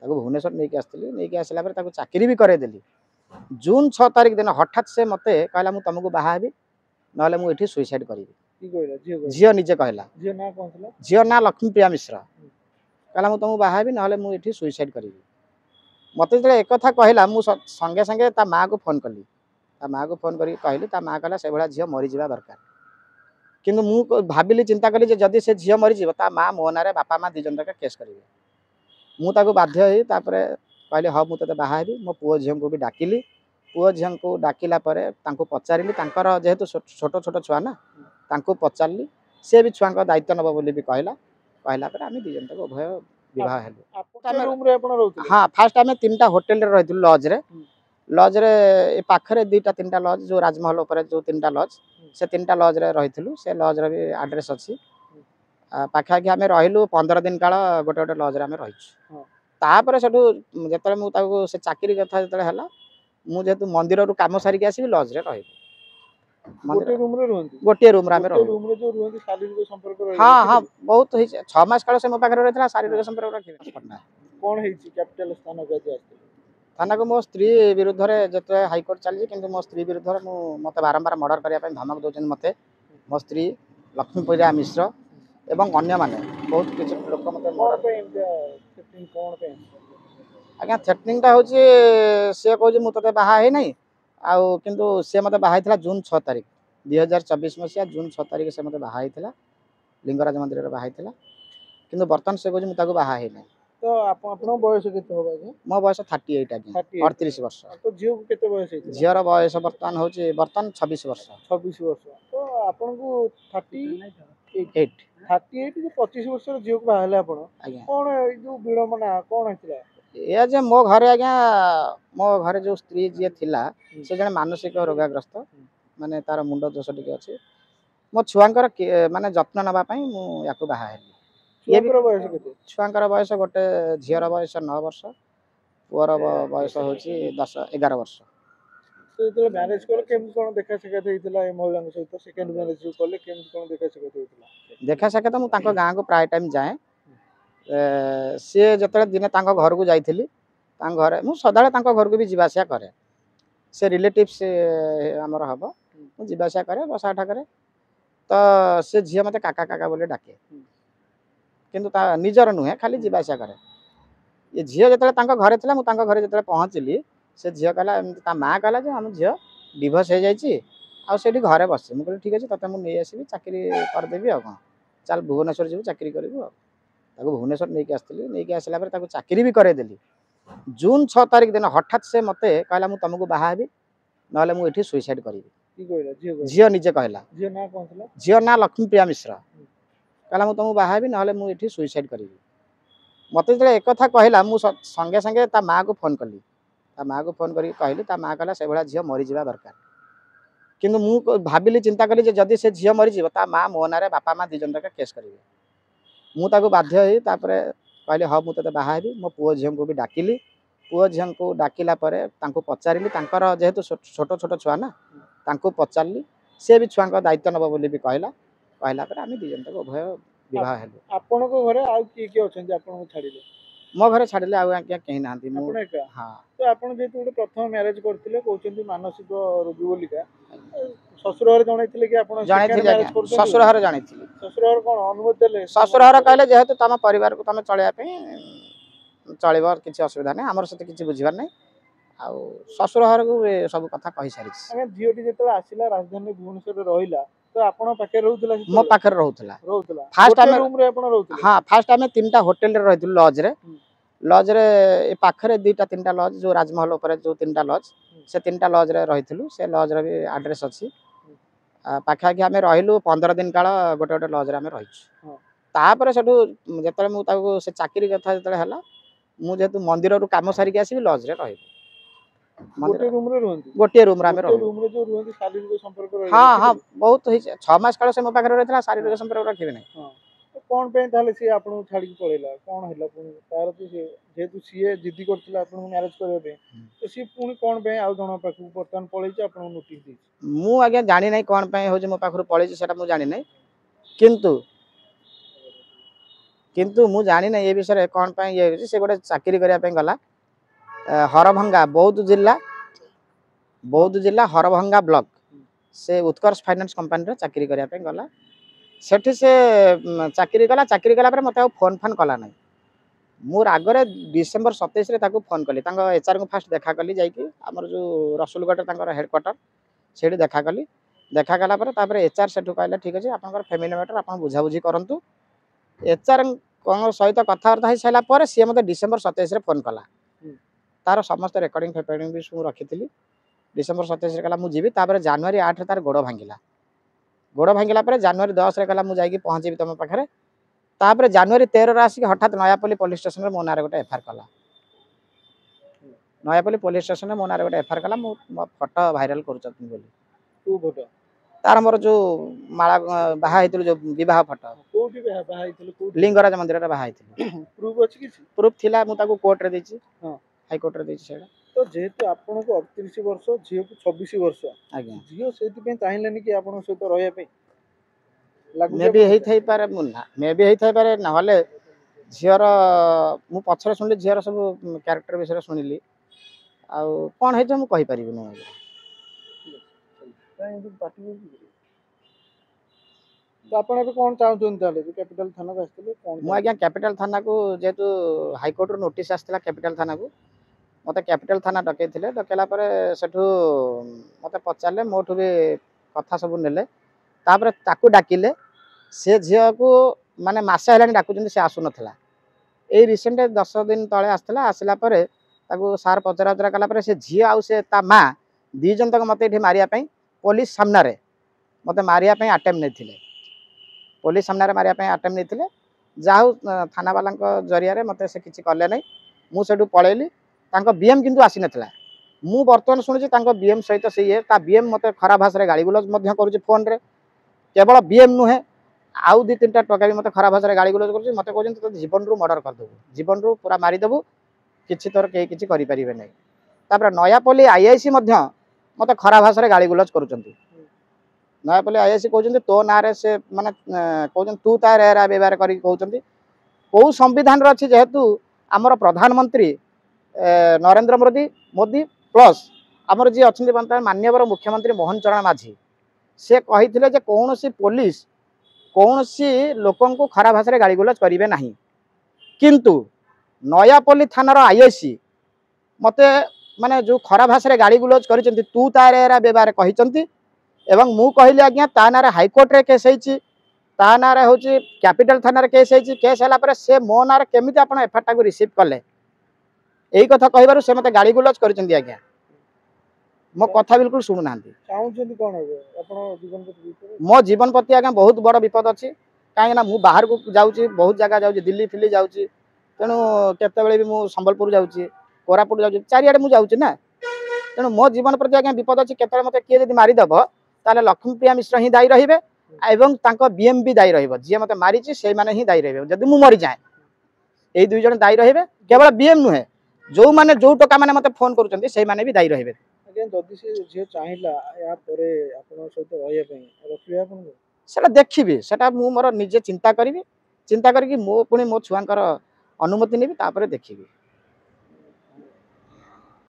भुवनेश्वर नहीं आसला चाकरी भी करदेली जून 6 तारिख दिन हठात से मत कहला मुझे तुमको बाहाबी ना मुझे सुइसाइड करी झील निजे कहला झील ना लक्ष्मीप्रिया मिश्र कहला मुझे तुमको बाहाबी ना मुझे सुइसाइड करी मत जो एक कहला मुझे संगे संगे माँ को फोन कली माँ को फोन कर कहली माँ कहला से भाया झील मरीजा दरकार किंतु मु भाविली चिंता कली जदि से झील मरीज माँ मो ना बापा माँ दी जन तक केस करेंगे मुझे बाध्य कहली हाँ मुझे बाहाबी मो पुओ झील को भी डाकिली पुओ झील को डाकिला पचारि जेहेतु छोट छोट छुआ ना पचारि सी भी छुआ दायित्व नब बोली भी कहला आम दी जन तक उभय विवाह हाँ फास्ट आम 3टा होटेल रही लज रे पाखे 2टा 3टा लज जो राजमहल जो 3टा लज से 3टा लज रही से लज भी आड्रेस अच्छी पाखापाखि आम रही 15 दिन काल गोटे गोटे लज आम रहीपर से चाकरी कथा जो मुझे मंदिर रू कम सारिक आसवि लज रही गोटे रूम हाँ हाँ बहुत 6 मास काल से मो पाखे रही शारीरिक संपर्क रखी थाना को मो स्त्री विरुद्ध जो हाइकोर्ट चली कि मो स्त्री विरुद्ध मत बारंबार मर्डर करने धमक दौरान मत मो स्त्री लक्ष्मीप्रिया मिश्र एवं अन्य माने बहुत किसी लोक मत आज्ञा थ्रेटनिंग हूँ सी कहे मुझे बाहे ना आउ किंतु सी मत बाहर जून 6 तारिख 2024 मसीहा जून 6 तारिख से मत बाहर लिंगराज मंदिर में बाहर किंतु बर्तमान से कहे मुझे बाहे ना तो आपन बयस केते होबा जे मो बयस 38 आज्ञा 38 वर्ष तो झियो को केते बयस है झियर बयस बर्तमान होची बर्तमान 26 वर्ष 26 वर्ष तो आपन को 38 जो 25 वर्ष रे झियो को बाहले आपन कोन जो विडमना कोन हितला ए जे मो घरे आज्ञा मो घरे जो स्त्री जे थिला से जने मानसिक रोगाग्रस्त माने तार मुंड दोष टिके अछि मो छुआंकर माने जत्न नबा पई मु याको बाहा हेली छुआंकर बयस गोटे झीर बयस 9 वर्ष पुअर बयस हूँ 10-11 वर्ष तो मैरिज कर केम कोन देखा सके देइतला ए महिला सहित सेकंड मैरिज जो करले केम कोन देखा सके देइतला देखा सके तो मु तांको गां को प्राय टाइम जाए सी जतले दिन तांको घर को जाइथिली तांको घरे मु सदाळे तांको घर को भी जीवासिया करे से रिलेटिव्स हमर हबो मु जीवासिया करे बसाठा करे तो से झिया मते काका काका बोले डाके किंतु निजर नुहे खाली जीवासिया करे ये झील जो घरे थी मुझे घरे जो पहुँचली से झील कहला माँ कहला जो आम झील डिभोर्स हो जाए घरे बस मुझे ठीक अच्छे ते मुझे आसवि चाकरी करदेवी आ कौन चल भुवनेश्वर जी चाकरी करूँ भुवनेश्वर नहीं आसली आसला चाकरी भी करदेली जून 6 तारिख दिन हठात से मत कहला मुझे तुमको बाहाबी ना मुझे सुइसाइड करी झील निजे कहला झील ना लक्ष्मीप्रिया मिश्र कहला मुझे तुमको बाहाबी ना मुझे सुइसाइड करी मत जो एक कहला मुझे संगे संगे माँ को फोन कली माँ को फोन कर कहली माँ कहला से भाया झील मरीजा दरकार किंतु मु भाविली चिंता कली जदि से झील मरीज माँ मो ना बापा माँ दी जन तक केस करेंगे मुझे बाध्य कहली हाँ मुझे बाहाबी मो पुओ झील को भी डाकिली पुओ झील को डाकिला पचारि जेहेतु छोट छोट छुआ ना पचारि सी भी छुआ दायित्व नब बोली भी कहला आम दी जन तक उभय विवाह हेलु आपन को घरे आ की की अछन आपन को छाडिले मो घरे छाडिले आ आज्ञा कहीं नांती मु हां तो आपन जेतु गोटे प्रथम मैरिज करथिले कहउछन्ती मानसिक रोगी बोलिका ससुर घर जणाइथिले कि आपन ससुर घर जानिथिले ससुर घर कोन अनुमति देले ससुर घर कहले जेहेतु तम परिवार को तम चलिया पे चलिबार किछि असुविधा नै हमर सते किछि बुझिबार नै आ ससुर घर को सब कथा कहि सारि आमे झियोटी जेतला आसिला राजधानी भुवनेश्वर रहइला तो आपन पाखे रहउतला मो पाखे रहउतला फास्ट रूम रे आपन रहउतला हां फास्ट आमे 3टा होटेल रे रहितु लज रे पाखे 2टा 3टा लज जो राजमहल जो 3टा लज से 3टा लज रे रहितलु से लज रे भी आड्रेस अच्छी पाखापाखि आम रही 15 दिन काल गोटे गोटे लज आम रहीपर से चाकरी कथा जो मुझे मंदिर रू कम सारिक आसवि लज रही गोटे रूम हाँ हाँ बहुत 6 मास काल से मो पाखे रही शारीरिक संपर्क रखी ना कौन पे ताले सी आपन छाड़ी पळेला कौन हैला पुनी तार तो से जेतु सीए जिद्दी करथिला आपन मैरिज करबे पे तो सी पुनी कौन पे आ जण पाखु बर्तन पळै छै आपन नोटिस दी मु आगे जानि नै कौन पे हो जे मो पाखु पळै छै सेटा मु जानि नै किंतु मु जानी ना ये विषय कौन पे ये से गोटे चाकरी करने गला हरभंगा बौद्ध जिला हरभंगा ब्लॉक से उत्कर्ष फाइनेंस कंपनी चाकरी करने गला सेठी से चाकरी कला पर मत फोन फान कला ना मोर आगे डिसेम्बर 27 फोन कली एचआर को फास्ट देखा कली जाकि आमर जो रसुलगढ़ हेडक्वार्टर से देखा कली देखा कलापर एचआर से कहले ठीक अच्छे आप फैमिली मैटर आप बुझाबुझी करूँ एचआर सहित कथबार्ता हो सारापर सी मत डिसेम्बर 27 फोन कला तार समस्त रेकर्डिंग फेकर्डिंग भी रखी डिसेम्बर 27 कहला मुझे जनवरी 8 तार गोड़ भांगिला जनवरी 10 कहला मुझे पहुँची तुम पाखे तापर जनवरी 13 आसिक हठात नयापल्ली पुलिस स्टेशन में मो ना गोटे एफआईआर कला नयापल्ली पुलिस स्टेशन में मो ना गोटे एफआईआर कला मो फोटो भाइराल कर तार मोर जो माला बाहा जो बह फोटो लिंगराज मंदिर बाहा प्रूफ थिला मु ताको कोर्ट रे देछि हाई कोर्ट रे देछि सेडा तो जेहेतु आपन को 38 वर्ष झियो को 26 वर्ष आज्ञा झियो सेति पे चाहिलेनी कि आपन सहित रहया पे मे भी हेई थाई पारे मुन्ना मे भी हेई थाई पारे न हले झियर मु पछरे सुनली झियर सब कैरेक्टर विषय सुनिली आ कोन हे जे मु कहि परिबि नै तो आपण अबे कोन चाहउछन ताले कैपिटल थाना को आस्थिले कोन मु आज्ञा कैपिटल थाना को जेतु हाई कोर्ट रो नोटिस आस्थिला कैपिटल थाना को मते कैपिटल थाना डकैथिले डकेला परे सेठू मते पचारले मोठू भी कथा सब नेले तापर ताकू डाकिले से झियो को माने मासे हलानी डाकुचंदी से आसु नथला ए रिसेंट 10 दिन तळे आस्थिला आसिला परे ताकू सार पचरा उचरा कला परे से झियो आउ से ता मा दी जन तक मते एठी मारिया पई पुलिस सामना रे मते मारिया पई अटेम्प्ट नेथिले पुलिस सामना रे मारिया पई अटेम्प्ट नेथिले जाऊ थाना वाला जरिया रे मते से किछि करले नै मु सेडू पळेली तांको बीएम किंतु आसी नथला मु वर्तमान सुनिछि तांको बीएम सहित से ये ता बीएम मते खराब भाषा रे गाली गुलोज मध्य करूछि फोन रे केवल बीएम नुहे आउ दी तीनटा टका भी मते खराब भाषा रे गाली गुलोज करूछि मते कहजन तो जीवन रू मर्डर कर देबो जीवन रू पूरा मारी देबो किछि तोर के किछि करि परिबे नै तापर नयापल्ली आईआईसी मध्य मते खराब भाषा रे गाली गुलोज करूछंती नयापल्ली आईआईसी कहजन तो ना रे से माने कहजन तू तार एरा व्यवहार करी कहजन को संविधान रे अछि जेहेतु हमर प्रधानमंत्री नरेंद्र मोदी प्लस आमर जी अच्छा माननीय मुख्यमंत्री मोहन चरण माझी से कही जे कौन सी पुलिस कौन सी लोकं को खराब भाषा गाली गुलज करेंगे ना किंतु नयापल्ली थानार आईआईसी मते माने जो खराब भाषा गाली गुलज कर तू तार व्यवहार कही एवं मु कहली आज्ञा ता ना हाईकोर्ट रे केस होती ता ना हूँ कैपिटल थाना केस होती केस है से मो ना केमी आप एफआईआर को रिसीव कले यही कथा कहबार से मते गाली गुलज कर आज्ञा मो कथा बिल्कुल शुणु ना मो जीवन प्रति आज्ञा बहुत बड़ विपद अच्छी कहीं मु बाहर को जाऊँगी बहुत जगह जाऊँगी दिल्ली फिल्ली जाऊँगी तेणु केतबेले भी मु संबलपुर जाऊँगी कोरापुट जाऊँगी चारिआडे मु जाऊँगी ना तेणु मो जीवन प्रति आज्ञा विपद अच्छी केतबेले मते किए जदि मारिदेव ताले लक्ष्मीप्रिया मिश्र ही दायी रहिबे एवं तांको बीएम भी दायी रहिबो जे मते मारिछि से माने ही दायी रहिबे जदि मु मरि जाए एई दुई जन दायी रहिबे केवल बीएम नुहे जो माने जो टका माने मते फोन करूचंती से माने भी दायी रहिबे अगे जदि से जे चाहिला या परे आपन सहित रहया पई रखिबे आपन सेटा देखिबे सेटा मु मोर निजे चिंता करबी चिंता करके मो पुणी मो छुआंकर अनुमति नेबी तापरे देखिबी।